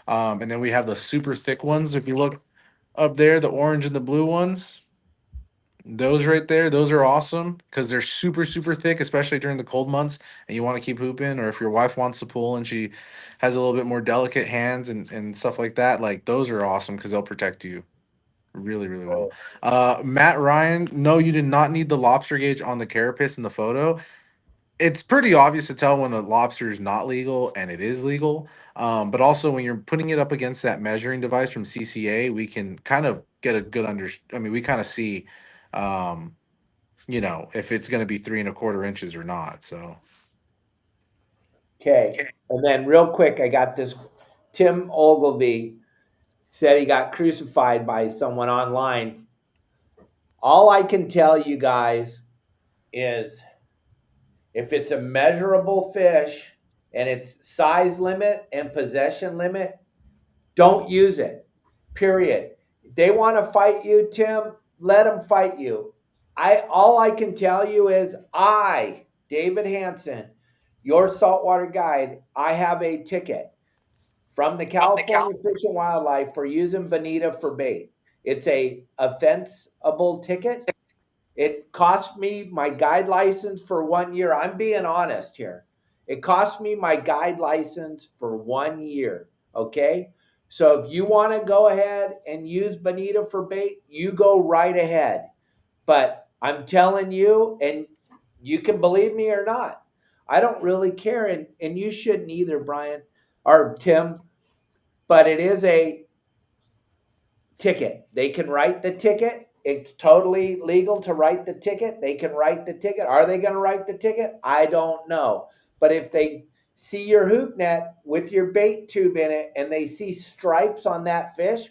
And then we have the super thick ones. If you look up there, the orange and the blue ones, those right there, those are awesome because they're super, super thick, especially during the cold months and you want to keep hooping, or if your wife wants to pull and she has a little bit more delicate hands and stuff like that, like those are awesome because they'll protect you really, really well. Right. Matt Ryan, no, you did not need the lobster gauge on the carapace in the photo. It's pretty obvious to tell when a lobster is not legal and it is legal. But also when you're putting it up against that measuring device from CCA, we can kind of get a good I mean, we kind of see, um, if it's going to be 3¼ inches or not. So Okay. And then real quick, I got this. Tim Ogilvy said he got crucified by someone online. All I can tell you guys is if it's a measurable fish and it's size limit and possession limit, don't use it. Period. If they want to fight you, Tim, let them fight you. All I can tell you is David Hansen, your saltwater guide, I have a ticket from the California Fish and Wildlife for using bonita for bait. It's a offensible ticket. It cost me my guide license for 1 year. I'm being honest here. It cost me my guide license for 1 year. Okay. So if you want to go ahead and use bonita for bait, you go right ahead. But I'm telling you, and you can believe me or not, I don't really care. And you shouldn't either, Brian or Tim, but it is a ticket. They can write the ticket. It's totally legal to write the ticket. They can write the ticket. Are they going to write the ticket? I don't know. But if they see your hoop net with your bait tube in it and they see stripes on that fish,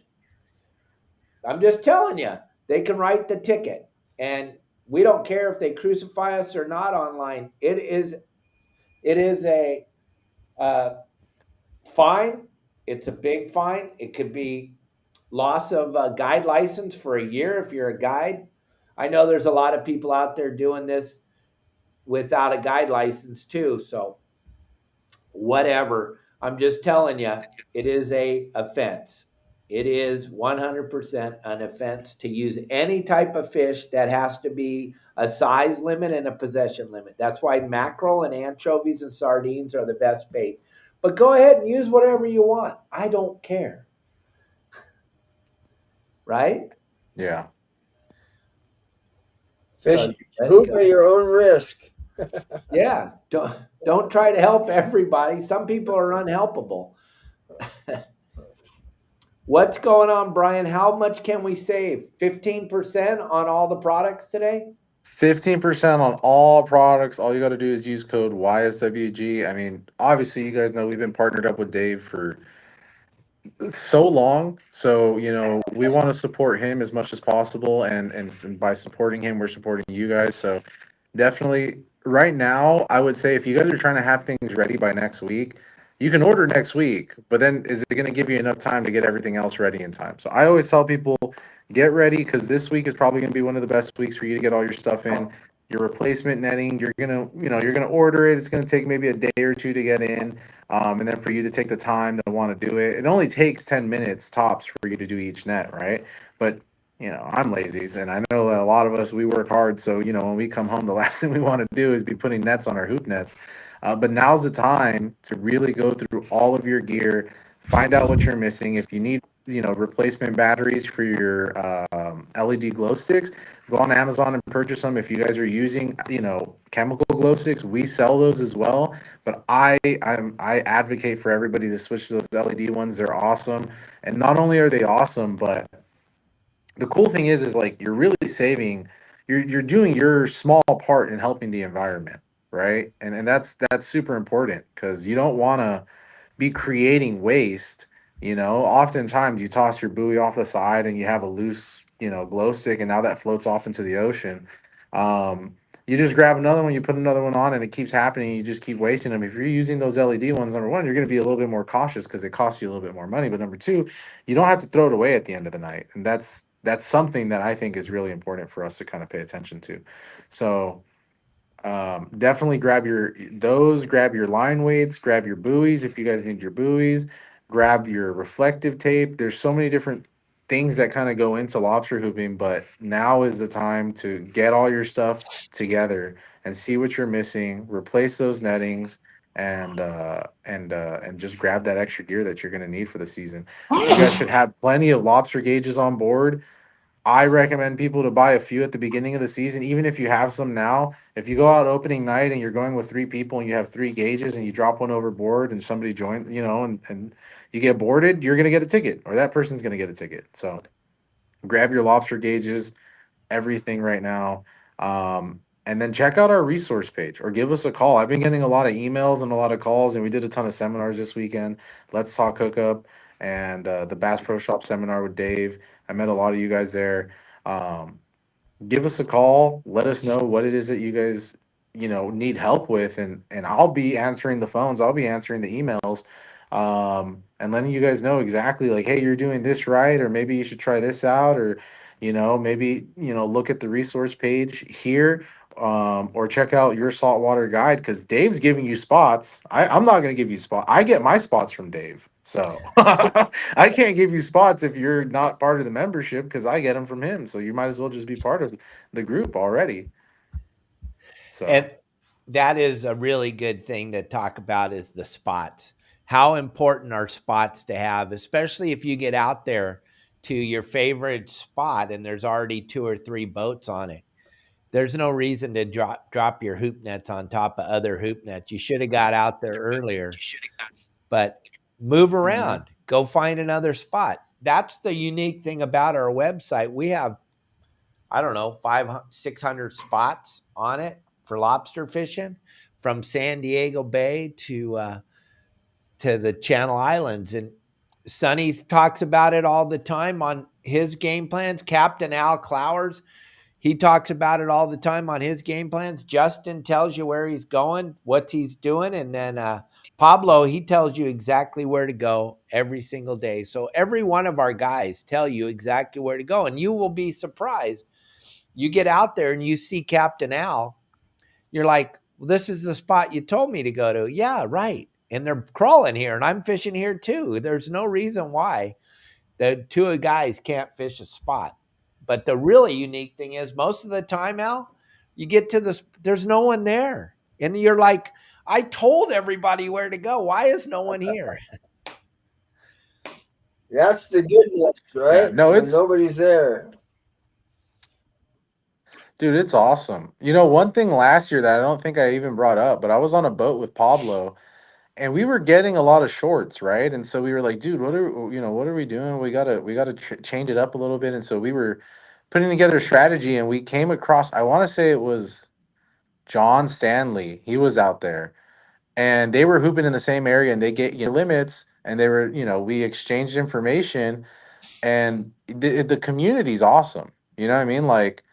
I'm just telling you, they can write the ticket. And we don't care if they crucify us or not online. It is a fine. It's a big fine. It could be loss of a guide license for a year if you're a guide. I know there's a lot of people out there doing this without a guide license too. So whatever. I'm just telling you, it is a offense. It is 100% an offense to use any type of fish that has to be a size limit and a possession limit. That's why mackerel and anchovies and sardines are the best bait. But go ahead and use whatever you want. I don't care. right? Yeah. Fish, So that's hoop good. at your own risk. Yeah, don't try to help everybody. Some people are unhelpable. What's going on, Brian? How much can we save? 15% on all the products today? 15% on all products. All you got to do is use code YSWG. I mean, obviously, you guys know we've been partnered up with Dave for so long. So, we want to support him as much as possible. And by supporting him, we're supporting you guys. So, definitely, right now, I would say if you guys are trying to have things ready by next week, you can order next week, but then is it going to give you enough time to get everything else ready in time? So I always tell people get ready because this week is probably going to be one of the best weeks for you to get all your stuff in. Your replacement netting, you're gonna order it. It's gonna take maybe a day or two to get in, and then for you to take the time to want to do it. It only takes 10 minutes tops for you to do each net, right? But I'm lazy, and I know a lot of us, we work hard. So, when we come home, the last thing we want to do is be putting nets on our hoop nets. But now's the time to really go through all of your gear, find out what you're missing. If you need, replacement batteries for your LED glow sticks, go on Amazon and purchase them. If you guys are using, chemical glow sticks, we sell those as well. But I advocate for everybody to switch to those LED ones. They're awesome. And not only are they awesome, but the cool thing is like you're really saving, you're doing your small part in helping the environment, right? And that's super important because you don't want to be creating waste. Oftentimes you toss your buoy off the side and you have a loose, glow stick, and now that floats off into the ocean. You just grab another one, you put another one on, and it keeps happening. You just keep wasting them. If you're using those LED ones, number one, you're going to be a little bit more cautious because it costs you a little bit more money. But number two, you don't have to throw it away at the end of the night, and that's something that I think is really important for us to kind of pay attention to. So definitely grab your line weights, grab your buoys if you guys need your buoys, grab your reflective tape. There's so many different things that kind of go into lobster hooping, but now is the time to get all your stuff together and see what you're missing, replace those nettings, and just grab that extra gear that you're going to need for the season. You guys should have plenty of lobster gauges on board. I recommend people to buy a few at the beginning of the season, even if you have some now. If you go out opening night and you're going with three people and you have three gauges and you drop one overboard and somebody joins, and you get boarded, you're going to get a ticket, or that person's going to get a ticket. So grab your lobster gauges, everything right now. And then check out our resource page or give us a call. I've been getting a lot of emails and a lot of calls, and we did a ton of seminars this weekend. Let's Talk Hookup and the Bass Pro Shop seminar with Dave. I met a lot of you guys there. Um, Give us a call. Let us know what it is that you guys, need help with, and I'll be answering the phones. I'll be answering the emails, and letting you guys know exactly like, hey, you're doing this right, or maybe you should try this out, or maybe look at the resource page here. Or check out Your Saltwater Guide because Dave's giving you spots. I'm not going to give you spot. I get my spots from Dave. So I can't give you spots if you're not part of the membership because I get them from him. So you might as well just be part of the group already. So And that is a really good thing to talk about is the spots. How important are spots to have, especially if you get out there to your favorite spot and there's already two or three boats on it. There's no reason to drop your hoop nets on top of other hoop nets. You should have got out there earlier, but move Mhm. around, go find another spot. That's the unique thing about our website. We have, I don't know, 500, 600 spots on it for lobster fishing from San Diego Bay to the Channel Islands. And Sonny talks about it all the time on his game plans. Captain Al Clowers, he talks about it all the time on his game plans. Justin tells you where he's going, what he's doing. And then Pablo, he tells you exactly where to go every single day. So every one of our guys tell you exactly where to go. And you will be surprised. You get out there and you see Captain Al, you're like, well, this is the spot you told me to go to. Yeah, right. And they're crawling here and I'm fishing here too. There's no reason why the two guys can't fish a spot. But the really unique thing is most of the time, Al, you get to this, there's no one there. And you're like, I told everybody where to go. Why is no one here? That's the good news, Yeah, right? no, When it's nobody's there. dude, it's awesome. You know, one thing last year that I don't think I even brought up, but I was on a boat with Pablo and we were getting a lot of shorts, right? And so we were like, dude, what are we doing? We gotta change it up a little bit. And so we were putting together a strategy, and we came across. I want to say it was John Stanley. He was out there, and they were hooping in the same area, and they get limits, and they were we exchanged information, and the community's awesome. You know what I mean? Like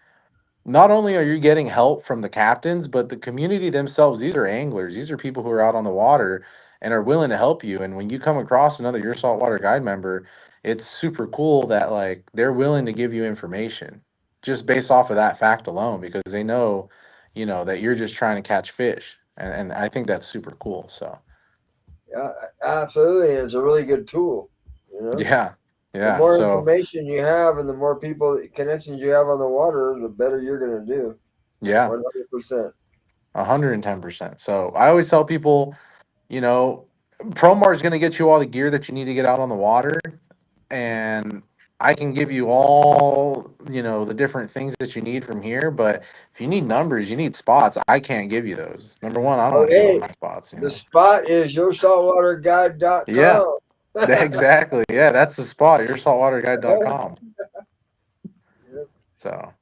not only are you getting help from the captains, but the community themselves, these are anglers. These are people who are out on the water and are willing to help you. And when you come across another Your Saltwater Guide member, it's super cool that like they're willing to give you information just based off of that fact alone because they know, that you're just trying to catch fish. And I think that's super cool. So Yeah, absolutely. It's a really good tool. You know, yeah. the Yeah. more So information you have and the more people connections you have on the water, the better you're going to do. yeah, 100%. 110%. So I always tell people, you know, Promar is going to get you all the gear that you need to get out on the water, and I can give you all, the different things that you need from here. But if you need numbers, you need spots, I can't give you those. Number one, I Oh, don't deal in hey, my spots. the spot is Yeah, yoursaltwaterguide.com. exactly. Yeah, that's the spot. YourSaltwaterGuide.com. So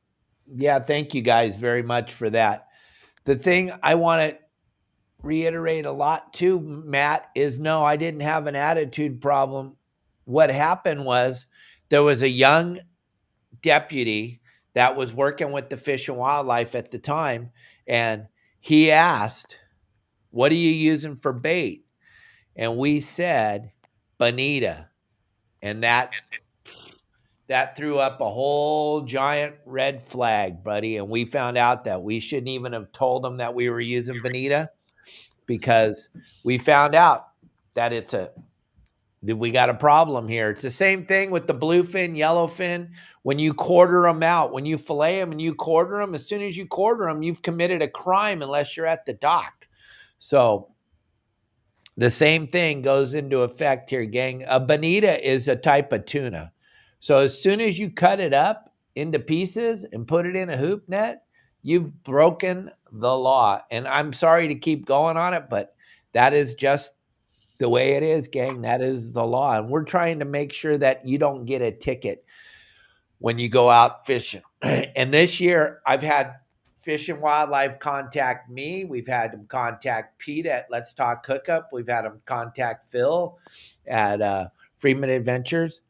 Yeah, thank you guys very much for that. The thing I want to reiterate a lot too, Matt, is no, I didn't have an attitude problem. What happened was there was a young deputy that was working with the Fish and Wildlife at the time, and he asked, "What are you using for bait?" And we said, "Bonita," and that threw up a whole giant red flag, buddy. And we found out that we shouldn't even have told them that we were using Bonita because we found out that that we got a problem here. It's the same thing with the bluefin, yellowfin. When you quarter them out, when you fillet them and you quarter them, as soon as you quarter them, you've committed a crime unless you're at the dock. So the same thing goes into effect here, gang. A bonita is a type of tuna. So as soon as you cut it up into pieces and put it in a hoop net, you've broken the law. And I'm sorry to keep going on it, but that is just the way it is, gang. That is the law. And we're trying to make sure that you don't get a ticket when you go out fishing. And this year, I've had Fish and Wildlife contact me. We've had them contact Pete at Let's Talk Hookup. We've had them contact Phil at Freeman Adventures.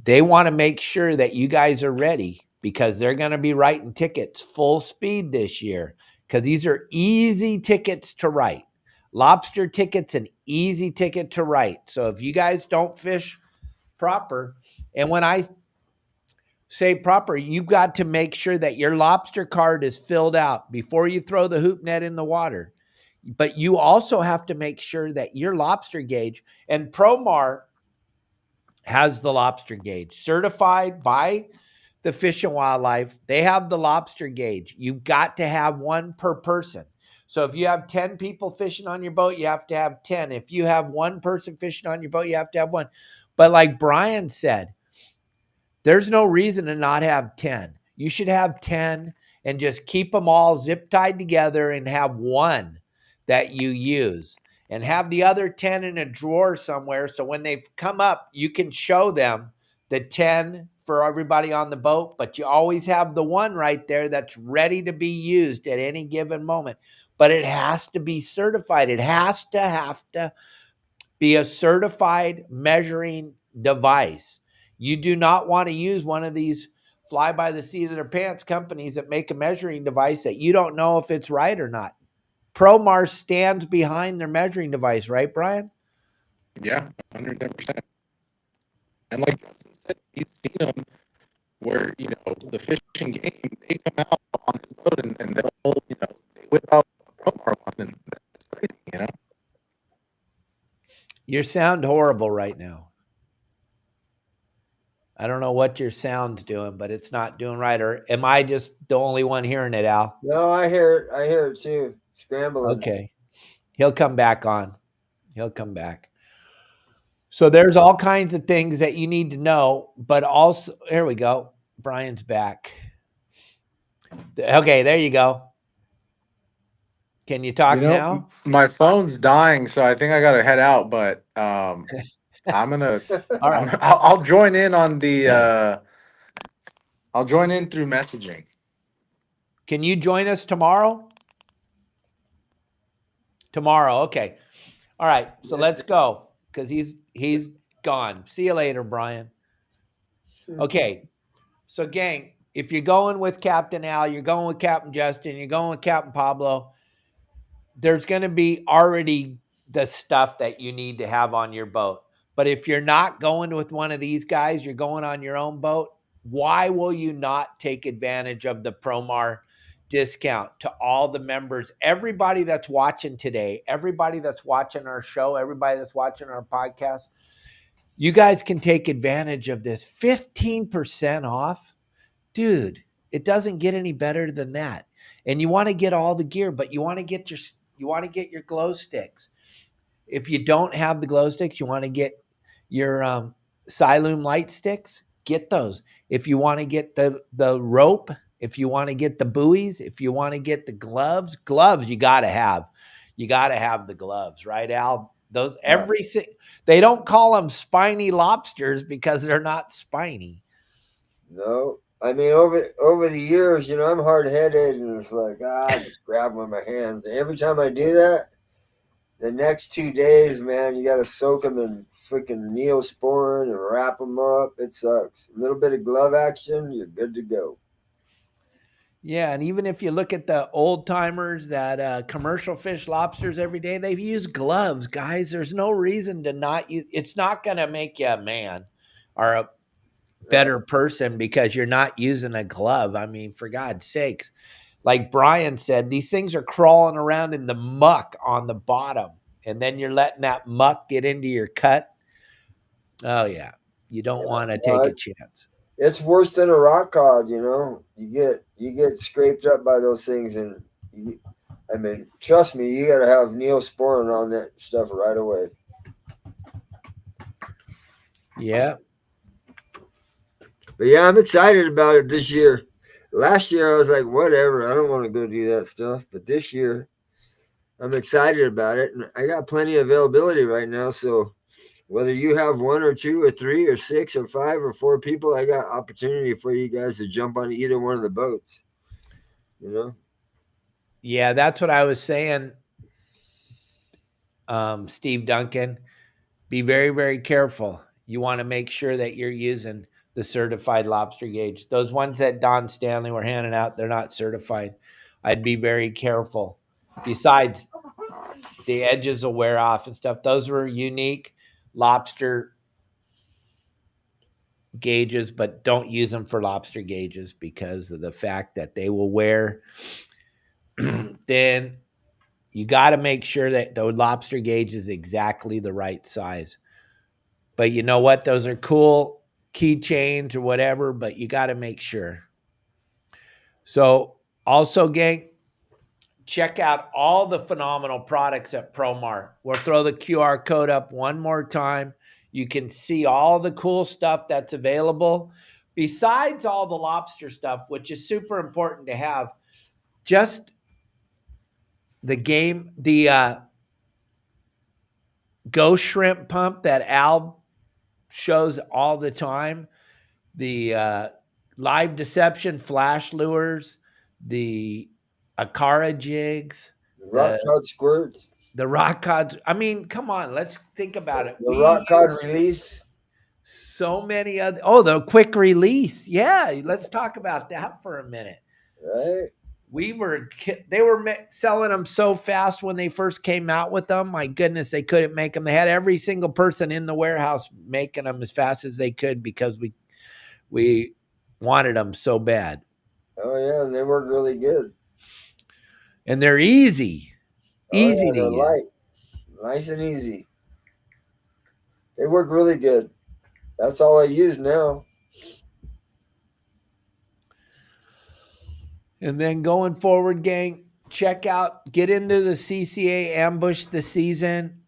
They want to make sure that you guys are ready because they're going to be writing tickets full speed this year because these are easy tickets to write. Lobster ticket's an easy ticket to write. So if you guys don't fish proper, and when I say proper, you've got to make sure that your lobster card is filled out before you throw the hoop net in the water. But you also have to make sure that your lobster gauge, and Promar has the lobster gauge certified by the Fish and Wildlife. They have the lobster gauge. You've got to have one per person. So if you have 10 people fishing on your boat, you have to have 10. If you have one person fishing on your boat, you have to have one. But like Brian said, there's no reason to not have 10. You should have 10 and just keep them all zip tied together and have one that you use and have the other 10 in a drawer somewhere. So when they've come up, you can show them the 10 for everybody on the boat, but you always have the one right there that's ready to be used at any given moment. But it has to be certified. It has to be a certified measuring device. You do not want to use one of these fly by the seat of their pants companies that make a measuring device that you don't know if it's right or not. Promar stands behind their measuring device, right, Brian? yeah, 110%. And like Justin said, he's seen them where the fishing game, they come out on his boat and they'll they whip out a Promar one, and that's crazy. You sound horrible right now. I don't know what your sound's doing, but it's not doing right. Or am I just the only one hearing it, Al? No, I hear it. I hear it too. Scrambling. Okay. He'll come back on. He'll come back. So there's all kinds of things that you need to know, but also, here we go. Brian's back. Okay, there you go. Can you talk now? My phone's dying, so I think I gotta head out. But I'm gonna, All right. I'll join in on the, I'll join in through messaging. Can you join us tomorrow? Tomorrow, okay. All right, so let's go because he's gone. See you later, Brian. Okay, so gang, if you're going with Captain Al, you're going with Captain Justin, you're going with Captain Pablo, there's going to be already the stuff that you need to have on your boat. But if you're not going with one of these guys, you're going on your own boat, why will you not take advantage of the Promar discount to all the members? Everybody that's watching today, everybody that's watching our show, everybody that's watching our podcast, you guys can take advantage of this 15% off. Dude, it doesn't get any better than that. And you want to get all the gear, but you want to get your glow sticks. If you don't have the glow sticks, you want to get your Siloom light sticks, get those. If you want to get the rope, if you want to get the buoys, if you want to get the gloves you got to have. You got to have the gloves, right, Al? Those they don't call them spiny lobsters because they're not spiny. No, I mean over the years, I'm hard headed, and it's like I just grab them with my hands. And every time I do that, the next 2 days, man, you got to soak them in freaking Neosporin and wrap them up. It sucks. A little bit of glove action, you're good to go. Yeah, and even if you look at the old timers that commercial fish lobsters every day, they use gloves, guys. There's no reason to not use. It's not going to make you a man or a better person because you're not using a glove. I mean, for God's sakes, like Brian said, these things are crawling around in the muck on the bottom, and then you're letting that muck get into your cut. Oh yeah, you don't want to take a chance. It's worse than a rock cod, You get scraped up by those things, and trust me, you got to have Neosporin on that stuff right away. Yeah. But yeah, I'm excited about it this year. Last year I was like, whatever, I don't want to go do that stuff. But this year I'm excited about it, and I got plenty of availability right now. So whether you have 1 or 2 or 3 or 6 or 5 or 4 people, I got opportunity for you guys to jump on either one of the boats. Yeah, that's what I was saying, Steve Duncan. Be very, very careful. You want to make sure that you're using the certified lobster gauge. Those ones that Don Stanley were handing out, they're not certified. I'd be very careful. Besides, the edges will wear off and stuff. Those were unique lobster gauges, but don't use them for lobster gauges because of the fact that they will wear. Then you got to make sure that the lobster gauge is exactly the right size. But you know what? Those are cool keychains or whatever, but you got to make sure. So also, gang, check out all the phenomenal products at Promar. We'll throw the QR code up one more time. You can see all the cool stuff that's available. Besides all the lobster stuff, which is super important to have, just the Ghost Shrimp Pump that Al shows all the time, the Live Deception Flash Lures, the Akara jigs, the rock cod squirts, the rock cod. I mean, come on, let's think about it. The rock cod release. So many other. The quick release. Yeah, let's talk about that for a minute. Right. They were selling them so fast when they first came out with them. My goodness, they couldn't make them. They had every single person in the warehouse making them as fast as they could because we wanted them so bad. Oh yeah, and they work really good. And they're easy. Easy to use. Light. Nice and easy. They work really good. That's all I use now. And then going forward, gang, get into the CCA Ambush the season.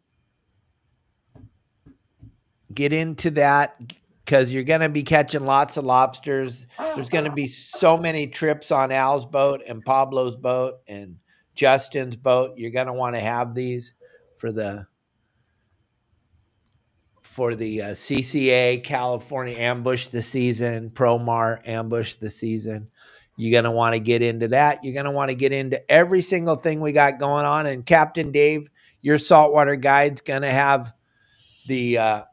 Get into that because you're going to be catching lots of lobsters. There's going to be so many trips on Al's boat and Pablo's boat and Justin's boat. You're going to want to have these for the CCA California ambush the season, Promar ambush the season. You're going to want to get into that. You're going to want to get into every single thing we got going on. And Captain Dave, your saltwater guide's going to have the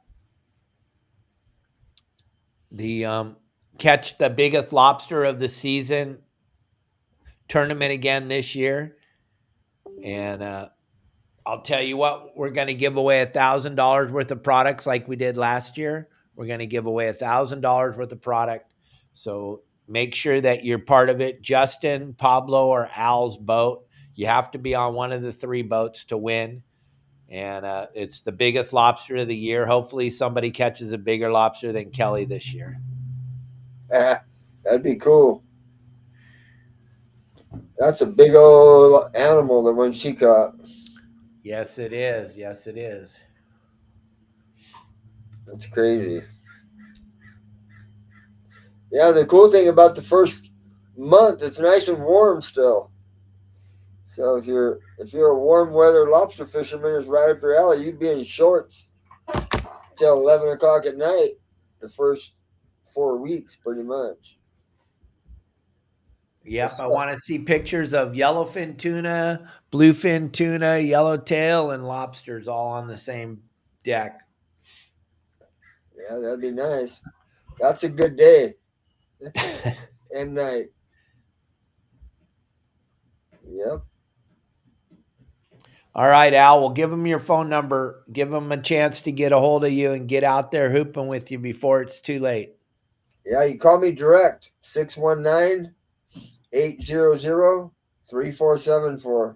catch the biggest lobster of the season tournament again this year. And I'll tell you what, we're going to give away $1,000 worth of products like we did last year. We're going to give away $1,000 worth of product. So make sure that you're part of it. Justin, Pablo, or Al's boat. You have to be on one of the 3 boats to win. And it's the biggest lobster of the year. Hopefully somebody catches a bigger lobster than Kelly this year. That'd be cool. That's a big old animal, the one she caught. Yes, it is. Yes, it is. That's crazy. Yeah, the cool thing about the first month, it's nice and warm still. So if you're a warm weather lobster fisherman, it's right up your alley. You'd be in shorts till 11 o'clock at night the first 4 weeks, pretty much. Yep, I want to see pictures of yellowfin tuna, bluefin tuna, yellowtail, and lobsters all on the same deck. Yeah, that'd be nice. That's a good day and night. Yep. All right, Al, we'll give them your phone number. Give them a chance to get a hold of you and get out there hooping with you before it's too late. Yeah, you call me direct, 619-800-3474.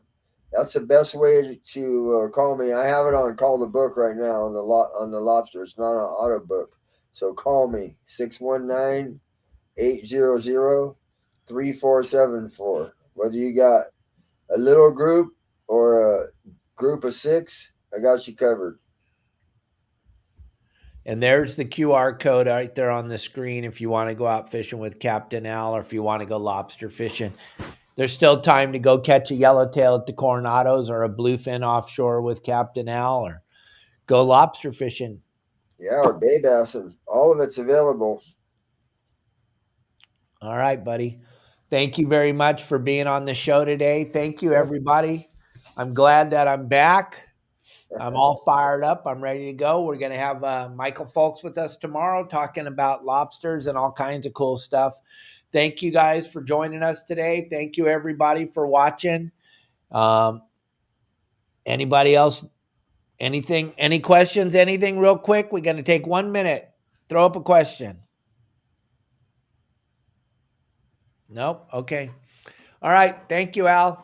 That's the best way to call me. I have it on call the book right now on the lobster. It's not on auto book. So call me, 619-800-3474. Whether you got a little group or a group of 6, I got you covered. And there's the QR code right there on the screen if you want to go out fishing with Captain Al or if you want to go lobster fishing. There's still time to go catch a yellowtail at the Coronados or a bluefin offshore with Captain Al or go lobster fishing. Yeah, or bay bassing. All of it's available. All right, buddy. Thank you very much for being on the show today. Thank you, everybody. I'm glad that I'm back. I'm all fired up. I'm ready to go. We're going to have Michael Folks with us tomorrow talking about lobsters and all kinds of cool stuff. Thank you guys for joining us today. Thank you, everybody, for watching. Anybody else? Anything? Any questions? Anything real quick? We're going to take 1 minute. Throw up a question. Nope. Okay. All right. Thank you, Al.